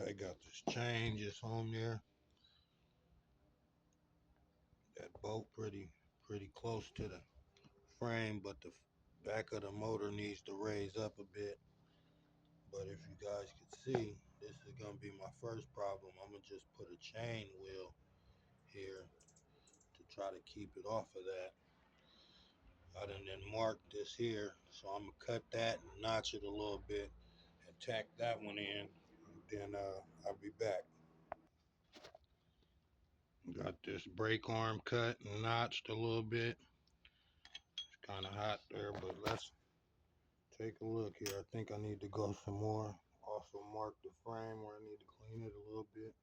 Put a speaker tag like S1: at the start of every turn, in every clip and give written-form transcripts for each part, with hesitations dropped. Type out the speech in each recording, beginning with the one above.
S1: Okay, got this chain just on there. That bolt pretty close to the frame, but the back of the motor needs to raise up a bit. But if you guys can see, this is gonna be my first problem. I'm gonna just put a chain wheel here to try to keep it off of that. I done then mark this here, so I'm gonna cut that and notch it a little bit and tack that one in. Then I'll be back. Got this brake arm cut and notched a little bit. It's kind of hot there, but let's take a look here. I think I need to go some more. Also mark the frame where I need to clean it a little bit.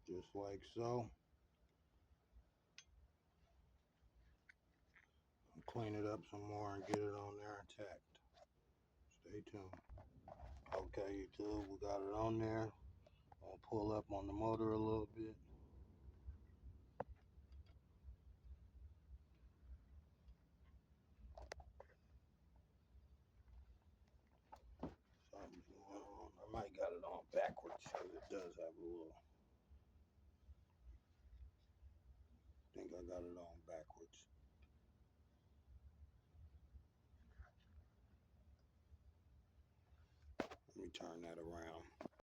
S1: Just like so. Clean it up some more and get it on there intact. Stay tuned. Okay, YouTube, we got it on there. I'll pull up on the motor a little bit. Something's going on. I might got it on backwards because it does have a little. I think I got it on backwards. Let me turn that around.